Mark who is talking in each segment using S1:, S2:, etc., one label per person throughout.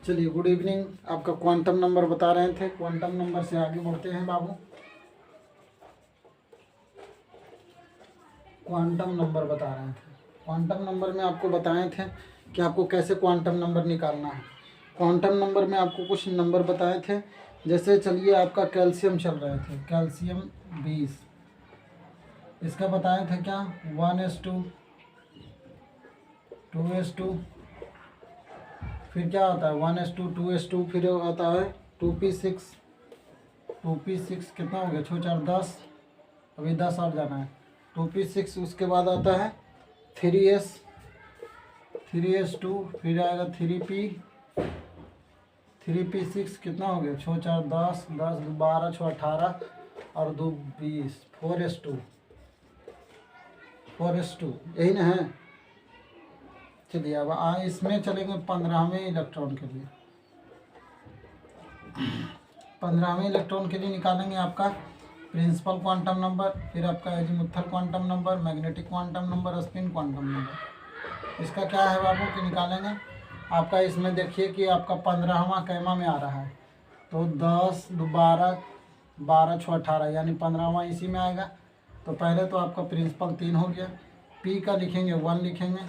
S1: चलिए, good evening. आपका quantum number बता रहे थे, क्वांटम नंबर से आगे बढ़ते हैं बाबू। क्वांटम नंबर बता रहे थे। क्वांटम नंबर में आपको बताए थे कि आपको कैसे क्वांटम नंबर निकालना है। क्वांटम नंबर में आपको कुछ नंबर बताए थे, जैसे चलिए आपका कैल्शियम चल रहे थे, कैल्शियम 20। इसका बताए थे क्या, 1:2, 2:2, फिर क्या आता है 1:2, 2:2, फिर आता है 2p6। 2p6 कितना हो गया, 6 4 10, अभी 10 और जाना है। 2p6, उसके बाद आता है 3s, 3s2, फिर आएगा 3p6, कितना हो गया, 6 4 10, 10 2 12, 6 18 और 2 20, 4s2, 4s2 यही ना है। चलिए अब इसमें चलेंगे 15वें इलेक्ट्रॉन के लिए। 15वें इलेक्ट्रॉन के लिए निकालेंगे आपका प्रिंसिपल क्वांटम नंबर, फिर आपका azimuthal quantum number, magnetic quantum number, spin quantum number. इसका क्या है बाबू कि निकालेंगे आपका, इसमें देखिए कि आपका 15वां कैमा में आ रहा है, तो 10 2 12, 12 6 18, यानी 15वां इसी में आएगा। तो पहले तो आपका प्रिंसिपल 3 हो गया, पी का लिखेंगे 1 लिखेंगे,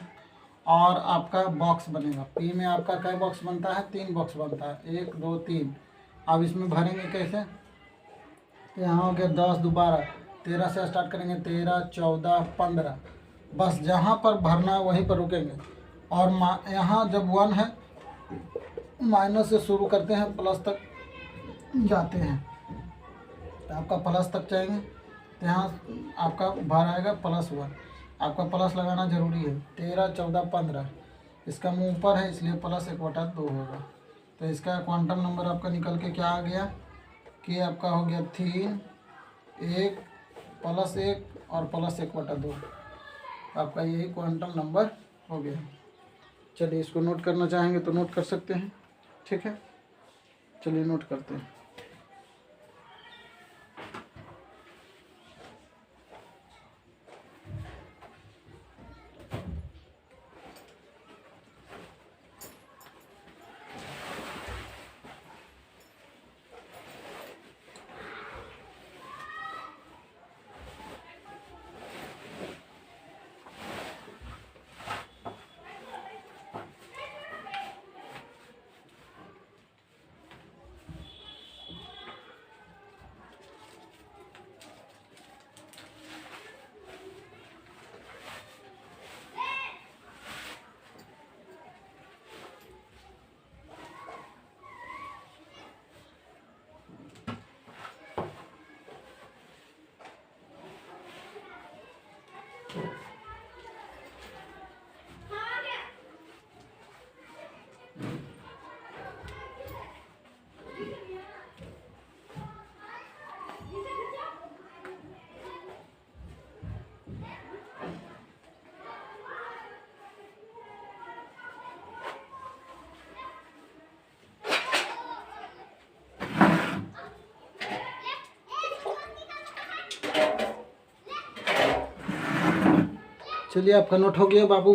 S1: और आपका बॉक्स बनेगा। पी में आपका क्या बॉक्स बनता है, 3 बॉक्स बनता है, 1 2 3। अब इसमें भरेंगे कैसे, तो यहाँ हो गया 10 2 12, 13 से स्टार्ट करेंगे, 13 14 15, बस जहाँ पर भरना है वहीं पर रुकेंगे। और यहाँ जब 1 है, माइनस से शुरू करते हैं, प्लस तक जाते हैं, तो आपका प्लस तक जाएंगे, तो यहाँ आपका भर आएगा +1। आपका प्लस लगाना जरूरी है। 13 14 15, इसका मुँह ऊपर है इसलिए +1/2 होगा। तो इसका क्वांटम नंबर आपका निकल के क्या आ गया कि आपका हो गया 3 1 +1 और +1/2। आपका यही क्वांटम नंबर हो गया। चलिए, इसको नोट करना चाहेंगे तो नोट कर सकते हैं, ठीक है। चलिए नोट करते हैं। चलिए, आपका नोट हो गया बाबू।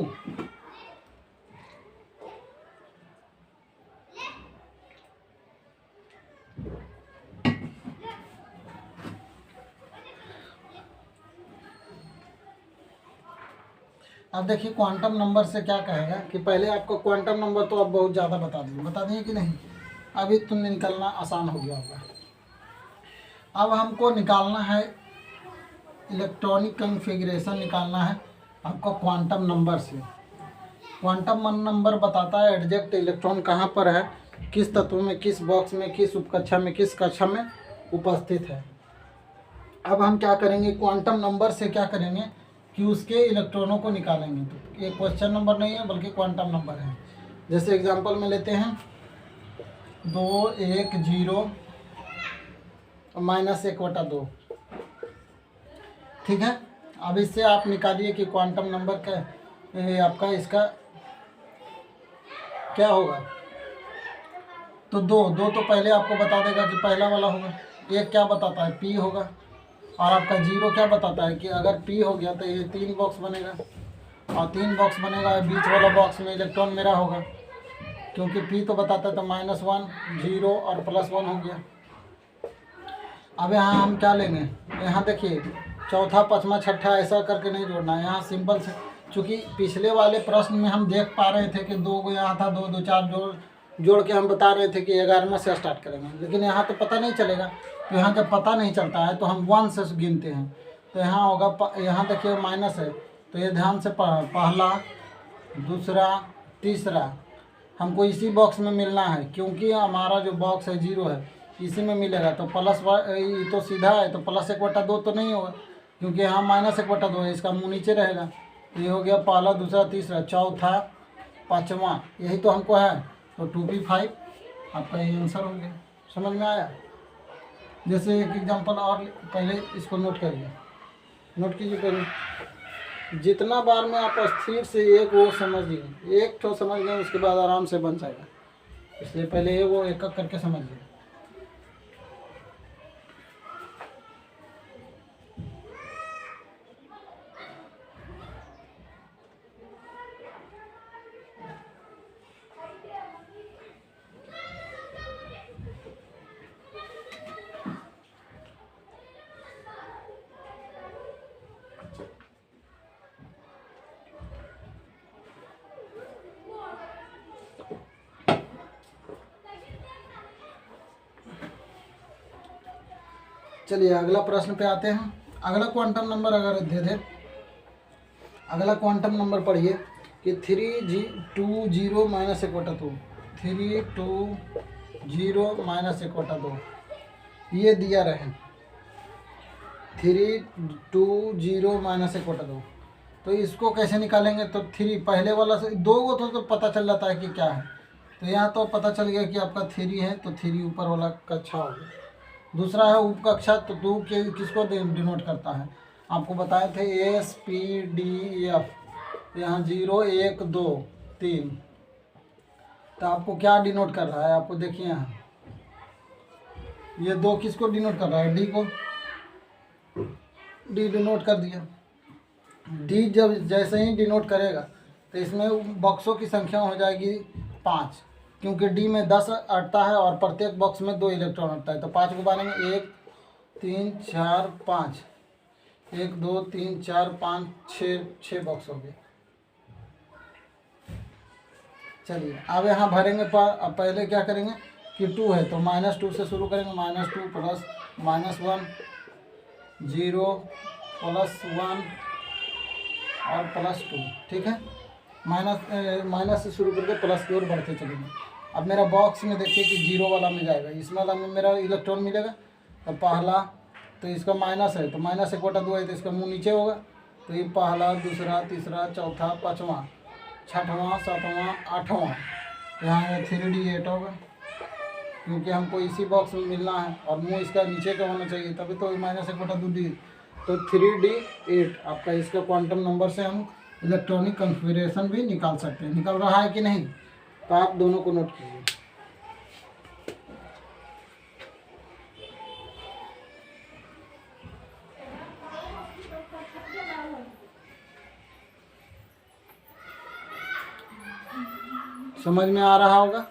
S1: अब देखिए क्वांटम नंबर से क्या कहेगा कि पहले आपको क्वांटम नंबर तो अब बहुत ज़्यादा बता दिए कि नहीं, अभी तुमने निकलना आसान हो गया होगा। अब हमको निकालना है इलेक्ट्रॉनिक कन्फिग्रेशन, निकालना है आपको क्वांटम नंबर से। क्वांटम नंबर बताता है एग्जैक्ट इलेक्ट्रॉन कहाँ पर है, किस तत्व में, किस बॉक्स में, किस उपकक्षा में, किस कक्षा में उपस्थित है। अब हम क्या करेंगे, क्वांटम नंबर से क्या करेंगे कि उसके इलेक्ट्रॉनों को निकालेंगे। तो ये क्वेश्चन नंबर नहीं है बल्कि क्वांटम नंबर है। जैसे एग्जांपल में लेते हैं 2 1 0 -1/2, ठीक है। अब इससे आप निकालिए कि क्वांटम नंबर का आपका इसका क्या होगा। तो 2 तो पहले आपको बता देगा कि पहला वाला होगा। 1 क्या बताता है, पी होगा। और आपका 0 क्या बताता है कि अगर पी हो गया तो ये 3 बॉक्स बनेगा, और 3 बॉक्स बनेगा, बीच वाला बॉक्स में इलेक्ट्रॉन मेरा होगा, क्योंकि पी तो बताता है, तो -1 0 और +1 हो गया। अब यहाँ हम क्या लेंगे, यहाँ देखिए चौथा पाँचवा छठा ऐसा करके नहीं जोड़ना है, यहाँ सिंपल से। चूँकि पिछले वाले प्रश्न में हम देख पा रहे थे कि 2 को यहाँ था, 2 2 4 जोड़ के हम बता रहे थे कि 11वें से स्टार्ट करेंगे, लेकिन यहाँ तो पता नहीं चलेगा। तो यहाँ जब पता नहीं चलता है तो हम 1 से गिनते हैं। तो यहाँ होगा, यहाँ देखिए माइनस है, तो ये ध्यान से पहला, दूसरा, तीसरा हमको इसी बॉक्स में मिलना है, क्योंकि हमारा जो बॉक्स है 0 है, इसी में मिलेगा। तो ये तो सीधा है, तो +1/2 तो नहीं होगा, क्योंकि यहाँ -1/2 है, इसका मुँह नीचे रहेगा। ये हो गया पहला, दूसरा, तीसरा, चौथा, पाँचवा, यही तो हमको है। तो 2p5 आपका ये आंसर हो गया। समझ में आया? जैसे एक एग्जांपल और, पहले इसको नोट करिए, नोट कीजिए पहले। जितना बार में आप स्थिर से एक वो समझिए, एक तो समझ गए, उसके बाद आराम से बन जाएगा। इसलिए पहले वो एक एक करके समझिए। चलिए अगला प्रश्न पे आते हैं। अगला क्वांटम नंबर अगर दे दे, अगला क्वांटम नंबर पढ़िए कि 320 -1/2, 320 -1/2 ये दिया रहे, 320 -1/2। तो इसको कैसे निकालेंगे? तो 3 पहले वाला से 2 को तो पता चल जाता है कि क्या है, तो यहाँ तो पता चल गया कि आपका 3 है, तो 3 ऊपर वाला कक्षा हो गया। दूसरा है उपकक्षा, तो 2 के किसको डिनोट करता है? आपको बताए थे SPDF, यहाँ 0 1 2 3, तो आपको क्या डिनोट कर रहा है? आपको देखिए यहाँ ये 2 किसको डिनोट कर रहा है? D को, D डिनोट कर दिया। D जब जैसे ही डिनोट करेगा तो इसमें बॉक्सों की संख्या हो जाएगी 5, क्योंकि D में 10 अटता है और प्रत्येक बॉक्स में 2 इलेक्ट्रॉन अटता है। तो 5 को बारे में 1 3 4 5, 1 2 3 4 5 6 बॉक्स हो गए। चलिए अब यहाँ भरेंगे पर। अब पहले क्या करेंगे कि 2 है तो -2 से शुरू करेंगे, -2 प्लस -1 0 +1 और +2, ठीक है। माइनस से शुरू करके प्लस की ओर बढ़ते चलेंगे। अब मेरा बॉक्स में देखिए कि 0 वाला में जाएगा, इसमें वाला में मेरा इलेक्ट्रॉन मिलेगा। तो पहला, तो इसका माइनस है, तो -1/2 है, तो इसका मुँह नीचे होगा। तो ये पहला, दूसरा, तीसरा, चौथा, पाँचवा, छठवां, सातवां, आठवां, यहाँ 3D8 होगा, क्योंकि हमको इसी बॉक्स में मिलना है और मुँह इसका नीचे का होना चाहिए, तभी तो -1/2 दी। तो 3D8 आपका इसका क्वांटम नंबर से हम इलेक्ट्रॉनिक कन्फिगरेशन भी निकाल सकते हैं। निकल रहा है कि नहीं? तो आप दोनों को नोट कीजिए। समझ में आ रहा होगा?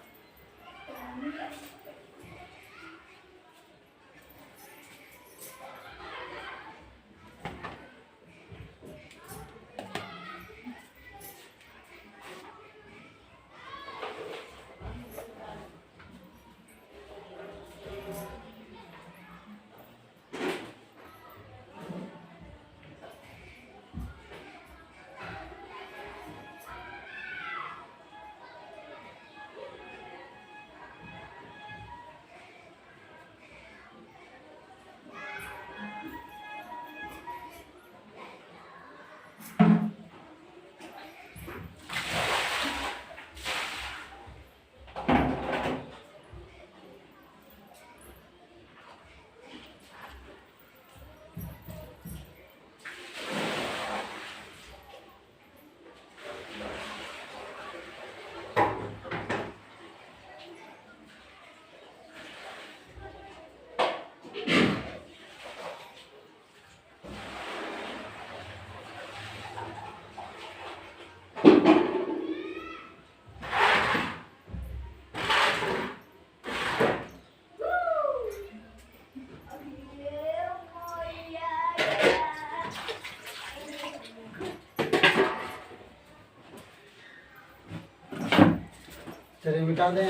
S1: मिटा दें।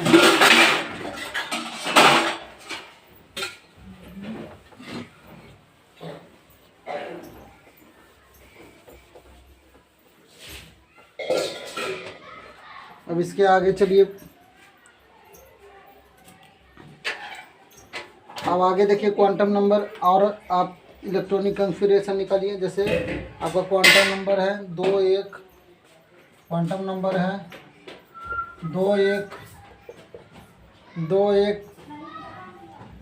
S1: अब इसके आगे चलिए, अब आगे देखिए क्वांटम नंबर और आप इलेक्ट्रॉनिक कॉन्फ़िगरेशन निकालिए। जैसे आपका क्वांटम नंबर है 21, क्वांटम नंबर है 21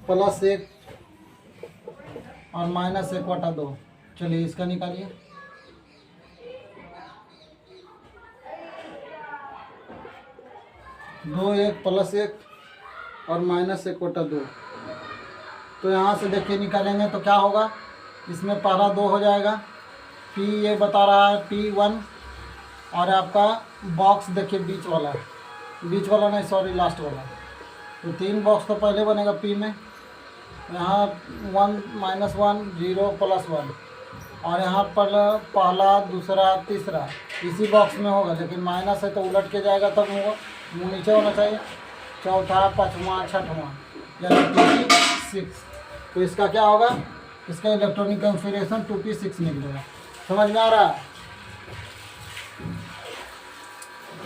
S1: प्लस 1 और माइनस 1/2। चलिए इसका निकालिए। दो एक प्लस 1 और माइनस 1/2। तो यहाँ से देखिए निकालेंगे तो क्या होगा, इसमें पहला 2 हो जाएगा। पी ये बता रहा है P1, और आपका बॉक्स देखिए बीच वाला नहीं, सॉरी लास्ट वाला। तो 3 बॉक्स तो पहले बनेगा P में, यहाँ 1 -1 0 + 1, और यहाँ पर पहला दूसरा तीसरा इसी बॉक्स में होगा, लेकिन माइनस है तो उलट के जाएगा तब होगा, मुँह नीचे होना चाहिए। चौथा, पाँचवा, छठवां, यानी 2p6। तो इसका क्या होगा, इसका इलेक्ट्रॉनिक कॉन्फ़िगरेशन 2p6 निकलेगा। समझ में आ रहा है?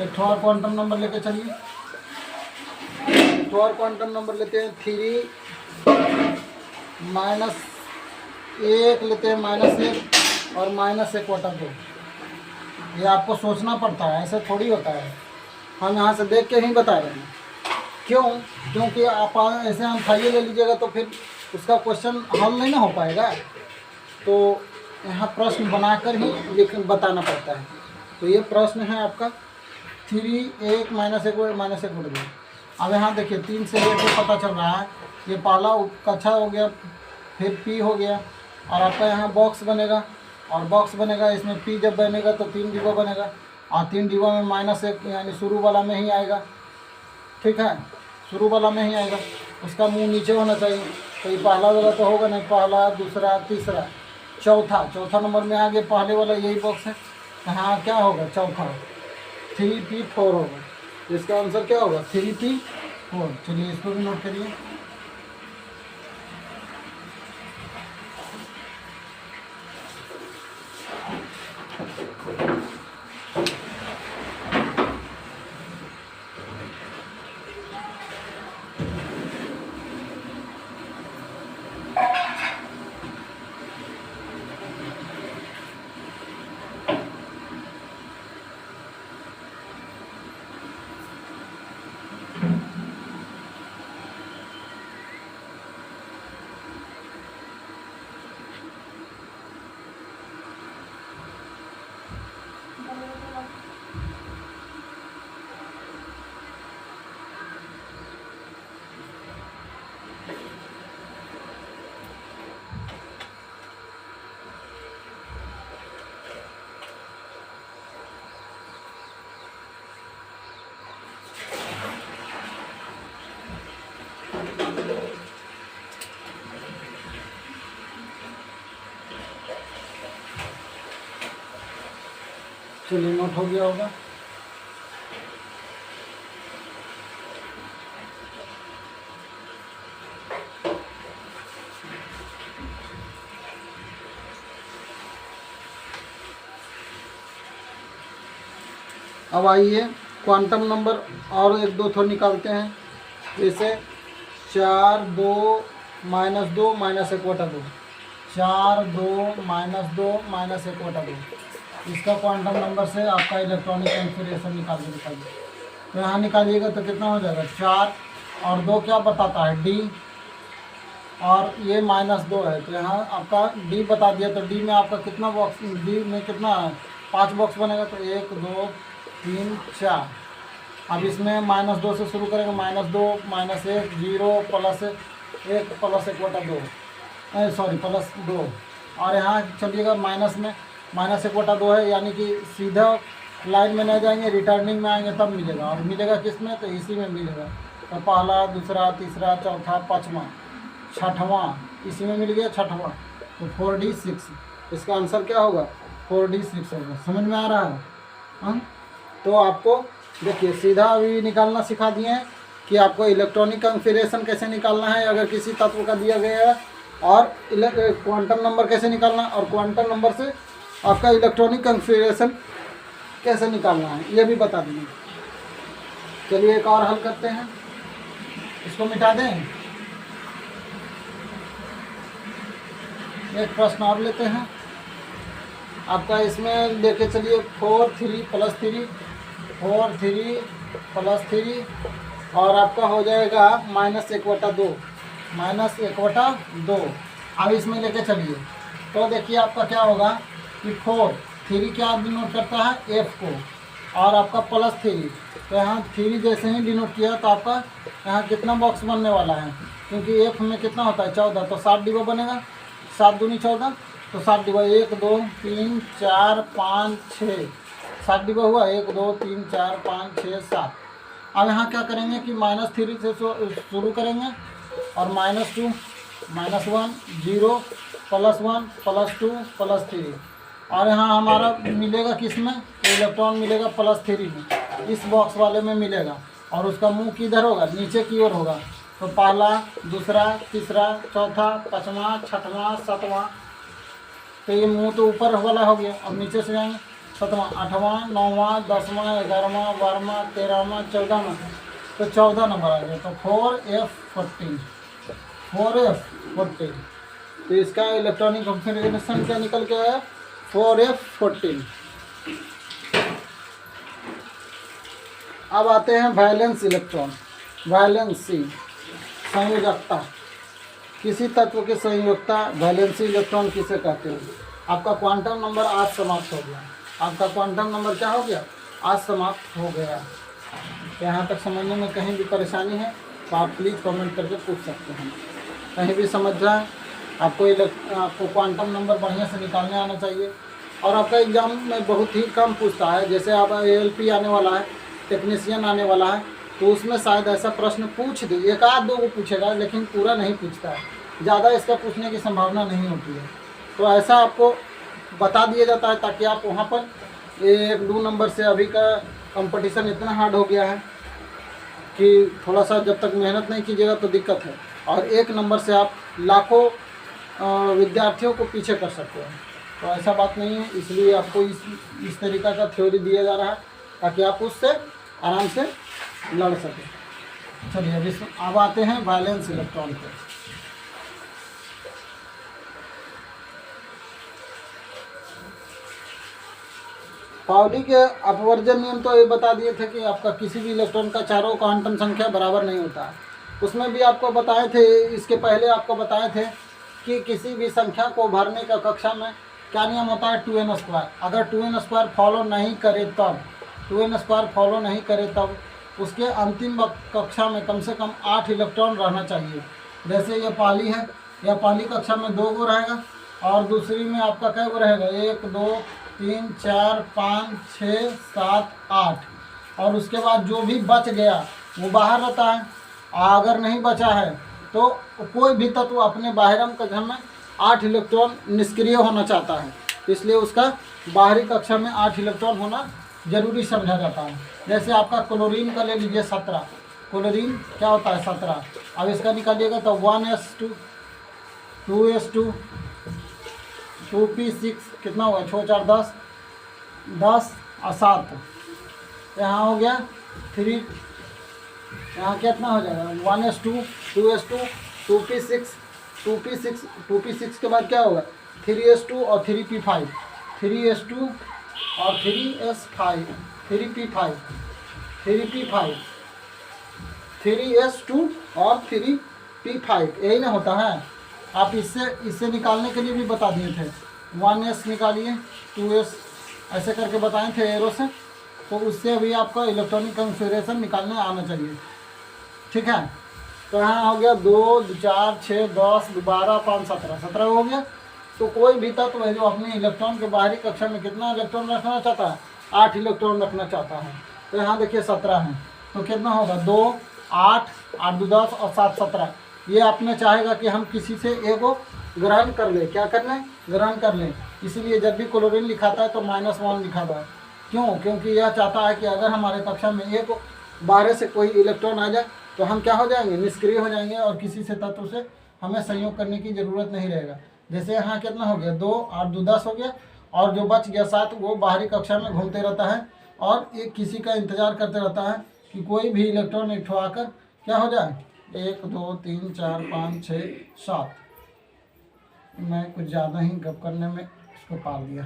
S1: एक और क्वांटम नंबर लेके चलिए। एक और क्वांटम नंबर लेते हैं 3 -1 लेते हैं, -1 और -1/2। ये आपको सोचना पड़ता है, ऐसे थोड़ी होता है। हम यहाँ से देख के ही बता रहे हैं। क्यों? क्योंकि आप ऐसे अनथाइए ले लीजिएगा तो फिर उसका क्वेश्चन हल नहीं ना हो पाएगा। तो यहाँ प्रश्न बनाकर ही बताना पड़ता है। तो ये प्रश्न है आपका 3 1 -1/2। अब यहाँ देखिए 3 से लेकर पता चल रहा है, ये पहला कक्षा हो गया, फिर P हो गया, और आपका यहाँ बॉक्स बनेगा, और बॉक्स बनेगा इसमें P जब बनेगा तो 3 डिब्बा बनेगा, और 3 डिब्बा में -1 यानी शुरू वाला में ही आएगा। ठीक है, शुरू वाला में ही आएगा, उसका मुंह नीचे होना चाहिए। तो ये पहला वाला तो होगा नहीं, पहला दूसरा तीसरा चौथा नंबर में आगे पहले वाला यही बॉक्स है। यहाँ क्या होगा, चौथा 3p4 होगा। इसका आंसर क्या होगा, 3p4। चलिए इसको भी नोट करिए। चलिए नोट हो गया होगा। अब आइए क्वांटम नंबर और 1 2 निकालते हैं। जैसे 4 2 -2 -1/2, 4 2 -2 -1/2। इसका क्वांटम नंबर से आपका इलेक्ट्रॉनिक कॉन्फ़िगरेशन निकाल के दिखाइए। तो यहाँ निकालिएगा तो कितना हो जाएगा, 4 और 2 क्या बताता है, D, और ये -2 है, तो यहाँ आपका D बता दिया। तो D में आपका कितना बॉक्स, D में कितना है, 5 बॉक्स बनेगा। तो 1 2 3 4। अब इसमें -2 से शुरू करेंगे, -2 -1 0 +1 +1/2, सॉरी +2। और यहाँ चलिएगा माइनस में, -1/2 है, यानी कि सीधा लाइन में नहीं जाएंगे, रिटर्निंग में आएंगे तब मिलेगा। और मिलेगा किस में, तो इसी में मिलेगा। तो पहला दूसरा तीसरा चौथा पाँचवा छठवां इसी में मिल गया, छठवां। तो 4d6 इसका आंसर क्या होगा, 4d6 होगा। समझ में आ रहा है? तो आपको देखिए सीधा अभी निकालना सिखा दिए हैं कि आपको इलेक्ट्रॉनिक कॉन्फ़िगरेशन कैसे निकालना है अगर किसी तत्व का दिया गया है, और क्वांटम नंबर कैसे निकालना है, और क्वांटम नंबर से आपका इलेक्ट्रॉनिक कॉन्फ़िगरेशन कैसे निकालना है ये भी बता देंगे। चलिए एक और हल करते हैं, इसको मिटा दें। एक प्रश्न और लेते हैं आपका, इसमें लेके चलिए 4 3 + 3 4 3 + 3 और आपका हो जाएगा -1/2 -1/2। अब इसमें लेके चलिए तो देखिए आपका क्या होगा कि 4 3 क्या डिनोट करता है F को, और आपका +3 तो यहाँ 3 जैसे ही डिनोट किया तो आपका यहाँ कितना बॉक्स बनने वाला है, क्योंकि F में कितना होता है 14, तो 7 डिब्बा बनेगा, 7 दूनी 14, तो 7 डिब्बा 1 2 3 4 5 6 7 डिब्बा हुआ, 1 2 3 4 5 6 7। अब यहाँ क्या करेंगे कि -3 से शुरू करेंगे और -2 -1 0 +1 +2 +3, और यहाँ हमारा मिलेगा किस में, तो इलेक्ट्रॉन मिलेगा +3 में, इस बॉक्स वाले में मिलेगा, और उसका मुंह किधर होगा, नीचे की ओर होगा। तो पहला, दूसरा, तीसरा, चौथा, पाँचवा, छठवां, सातवां, तो ये मुंह तो ऊपर वाला हो गया। अब नीचे से जाएंगे 7वां, 8वां, 9वां, 10वां, 11वां, 12वां, 13वां, 14वां, तो 14 नंबर आ गया। तो 4F14 4F14, तो इसका इलेक्ट्रॉनिक कॉन्फ़िगरेशन क्या निकल के आया 4F14। अब आते हैं वैलेंस इलेक्ट्रॉन, वैलेंसी संयोजकता, किसी तत्व की संयोजकता वैलेंसी इलेक्ट्रॉन किसे कहते हैं। आपका क्वांटम नंबर आज समाप्त हो गया, आपका क्वांटम नंबर क्या हो गया, आज समाप्त हो गया। यहाँ तक समझने में कहीं भी परेशानी है तो आप प्लीज़ कमेंट करके पूछ सकते हैं, कहीं भी समझ जाए। आपको क्वांटम नंबर बढ़िया से निकालने आना चाहिए, और आपका एग्ज़ाम में बहुत ही कम पूछता है। जैसे आप ALP आने वाला है, टेक्नीशियन आने वाला है, तो उसमें शायद ऐसा प्रश्न पूछ दे, 1-2 को पूछेगा, लेकिन पूरा नहीं पूछता है, ज़्यादा इसका पूछने की संभावना नहीं होती है। तो ऐसा आपको बता दिया जाता है ताकि आप वहाँ पर 1-2 नंबर से, अभी का कंपटीशन इतना हार्ड हो गया है कि थोड़ा सा जब तक मेहनत नहीं कीजिएगा तो दिक्कत है, और 1 नंबर से आप लाखों विद्यार्थियों को पीछे कर सकते हैं। तो ऐसा बात नहीं है, इसलिए आपको इस तरीक़ा का थ्योरी दिया जा रहा है ताकि आप उससे आराम से लड़ सकें। चलिए अब आते हैं वैलेंस इलेक्ट्रॉन पे। पाउली के अपवर्जन नियम तो ये बता दिए थे कि आपका किसी भी इलेक्ट्रॉन का चारों क्वांटम संख्या बराबर नहीं होता है। उसमें भी आपको बताए थे, इसके पहले आपको बताए थे कि किसी भी संख्या को भरने का कक्षा में क्या नियम होता है 2n²। अगर 2n² फॉलो नहीं करे तब 2n² फॉलो नहीं करे तब उसके अंतिम कक्षा में कम से कम 8 इलेक्ट्रॉन रहना चाहिए। जैसे ये पहली है, यह पहली कक्षा में 2 गो रहेगा, और दूसरी में आपका कै गो रहेगा 1 2 3 4 5 6 7 8, और उसके बाद जो भी बच गया वो बाहर रहता है। अगर नहीं बचा है तो कोई भी तत्व अपने बाहरम कक्षा में 8 इलेक्ट्रॉन निष्क्रिय होना चाहता है, इसलिए उसका बाहरी कक्षा में 8 इलेक्ट्रॉन होना जरूरी समझा जाता है। जैसे आपका क्लोरीन का ले लीजिए 17, क्लोरीन क्या होता है 17। अब इसका निकालिएगा तो 1s2 2s2 2p6 कितना होगा 6 4 10 10 और 7, यहाँ हो गया 3, यहाँ कितना हो जाएगा 1s2 2s2 2p6 2p6 के बाद क्या होगा 3s2 और 3p5 3s2 और 3s5 3p5 3p5 3s2 और 3p5, यही ना होता है। आप इससे निकालने के लिए भी बता दिए थे, 1s निकालिए 2s ऐसे करके बताए थे एरो से, तो उससे अभी आपका इलेक्ट्रॉनिक कॉन्फ़िगरेशन निकालने आना चाहिए, ठीक है। तो यहाँ हो गया 2 4 6 10 12 5 17 हो गया। तो कोई भी तत्व है जो अपने इलेक्ट्रॉन के बाहरी कक्षा में कितना इलेक्ट्रॉन रखना चाहता है 8 इलेक्ट्रॉन रखना चाहता है। तो यहाँ देखिए 17 है, तो कितना होगा 2 8 8 2 10 और 7 17। ये आपने चाहेगा कि हम किसी से एगो ग्रहण कर ले, क्या कर लें ग्रहण कर लें, इसीलिए जब भी क्लोरीन लिखाता है तो -1 लिखा हुआ है। क्यों? क्योंकि यह चाहता है कि अगर हमारे कक्षा में एक बाहर से कोई इलेक्ट्रॉन आ जाए तो हम क्या हो जाएंगे, निष्क्रिय हो जाएंगे और किसी से तत्व से हमें संयोग करने की ज़रूरत नहीं रहेगा। जैसे यहाँ कितना हो गया, 2 8 2 10 हो गया, और जो बच गया 7 वो बाहरी कक्षा में घूमते रहता है और एक किसी का इंतज़ार करते रहता है कि कोई भी इलेक्ट्रॉन एक ठो आकर क्या हो जाए, 1 2 3 4 5 6 7। मैं कुछ ज़्यादा ही गप करने में इसको पाल दिया।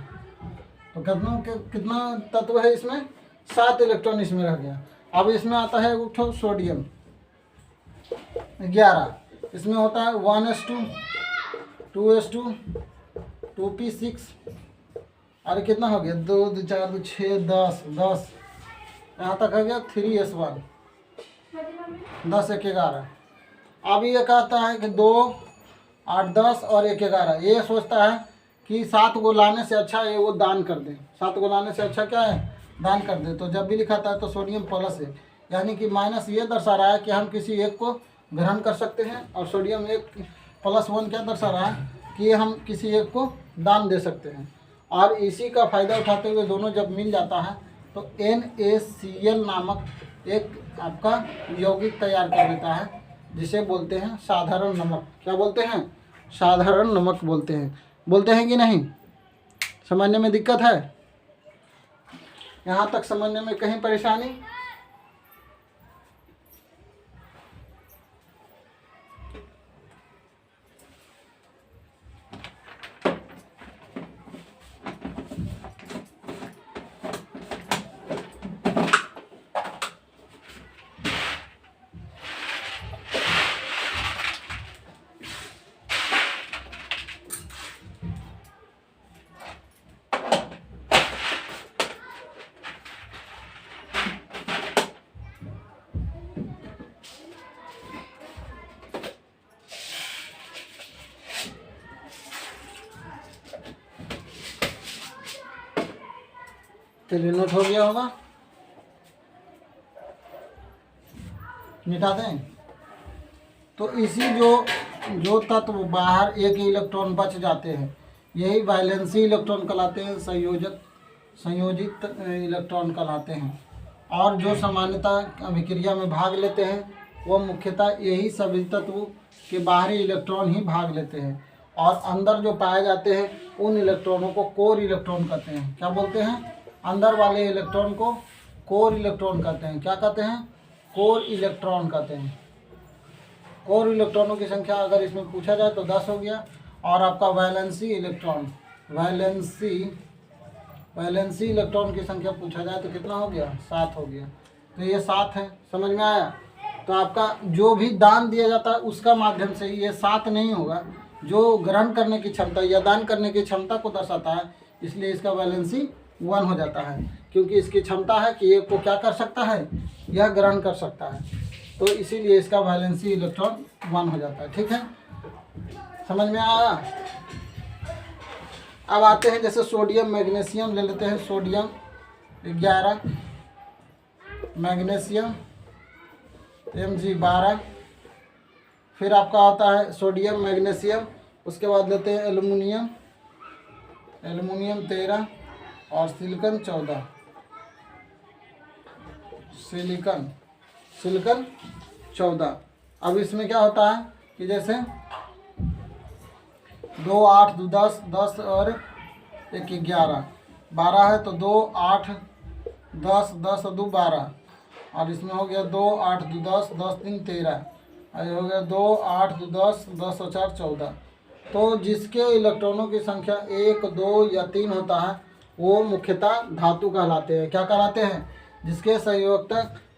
S1: तो कितना तत्व है इसमें, 7 इलेक्ट्रॉन इसमें रह गया। अब इसमें आता है एक ठो सोडियम 11, इसमें होता है 1s2 2s2 2p6, अरे कितना हो गया, 2 2 4 2 6 10 10, यहाँ तक हो गया 3s1 10 1 11। अब ये कहता है कि 2 8 10 और 1 11, ये सोचता है कि 7 को लाने से अच्छा है वो दान कर दे, 7 को लाने से अच्छा क्या है, दान कर दे। तो जब भी लिखाता है तो सोडियम प्लस है, यानी कि माइनस ये दर्शा रहा है कि हम किसी एक को ग्रहण कर सकते हैं, और सोडियम 1 + 1 क्या दर्शा रहा है कि हम किसी एक को दान दे सकते हैं। और इसी का फ़ायदा उठाते हुए दोनों जब मिल जाता है तो NaCl नामक एक आपका यौगिक तैयार कर देता है, जिसे बोलते हैं साधारण नमक। क्या बोलते हैं, साधारण नमक बोलते हैं। बोलते हैं कि नहीं, समझने में दिक्कत है, यहाँ तक समझने में कहीं परेशानी? चलिए नोट हो गया होगा, मिटा दें। तो इसी जो तत्व बाहर एक इलेक्ट्रॉन बच जाते हैं, यही वैलेंसी इलेक्ट्रॉन कहलाते हैं, संयोजित इलेक्ट्रॉन कहलाते हैं। और जो सामान्यतः अभिक्रिया में भाग लेते हैं वो मुख्यतः यही सभी तत्व के बाहरी इलेक्ट्रॉन ही भाग लेते हैं, और अंदर जो पाए जाते हैं उन इलेक्ट्रॉनों को कोर इलेक्ट्रॉन कहते हैं। क्या बोलते हैं, अंदर वाले इलेक्ट्रॉन को कोर इलेक्ट्रॉन कहते हैं। क्या कहते हैं, कोर इलेक्ट्रॉन कहते हैं। कोर इलेक्ट्रॉनों की संख्या अगर इसमें पूछा जाए तो 10 हो गया। और आपका वैलेंसी इलेक्ट्रॉन की संख्या पूछा जाए तो कितना हो गया, 7 हो गया। तो ये 7 है, समझ में आया। तो आपका जो भी दान दिया जाता है उसका माध्यम से ये 7 नहीं होगा, जो ग्रहण करने की क्षमता या दान करने की क्षमता को दर्शाता है, इसलिए इसका वैलेंसी 1 हो जाता है, क्योंकि इसकी क्षमता है कि एक को क्या कर सकता है, यह ग्रहण कर सकता है। तो इसीलिए इसका वैलेंसी इलेक्ट्रॉन 1 हो जाता है। ठीक है, समझ में आया। अब आते हैं जैसे सोडियम मैग्नीशियम ले लेते हैं, सोडियम 11, मैग्नीशियम Mg12, फिर आपका आता है सोडियम मैग्नीशियम, उसके बाद लेते हैं एल्युमिनियम 13 और सिलिकॉन 14, सिलिकॉन 14। अब इसमें क्या होता है कि जैसे 2 8 2 10 10 और 1 11 12 है, तो 2 8 10 10 और 2 12, और इसमें हो गया 2 8 2 10 10 3 13, और हो गया 2 8 2 10 10 और 4 14। तो जिसके इलेक्ट्रॉनों की संख्या 1 2 या 3 होता है वो मुख्यतः धातु कहलाते हैं। क्या कहलाते हैं,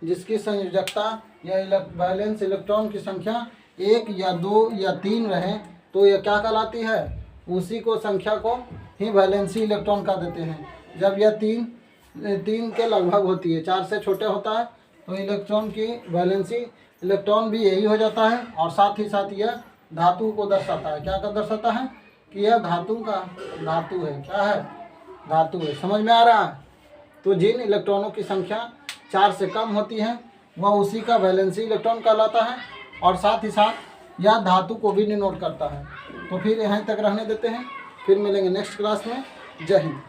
S1: जिसकी संयोजकता या वैलेंस इलेक्ट्रॉन की संख्या 1 या 2 या 3 रहे तो यह क्या कहलाती है, उसी को संख्या को ही वैलेंसी इलेक्ट्रॉन कह देते हैं। जब यह 3 के लगभग होती है, 4 से छोटे होता है, तो इलेक्ट्रॉन की वैलेंसी इलेक्ट्रॉन भी यही हो जाता है, और साथ ही साथ यह धातु को दर्शाता है। क्या दर्शाता है कि यह धातु है। क्या है, धातु है। समझ में आ रहा है। तो जिन इलेक्ट्रॉनों की संख्या 4 से कम होती है वह उसी का वैलेंसी इलेक्ट्रॉन कहलाता है, और साथ ही साथ यह धातु को भी डिनोट करता है। तो फिर यहीं तक रहने देते हैं, फिर मिलेंगे नेक्स्ट क्लास में। जय हिंद।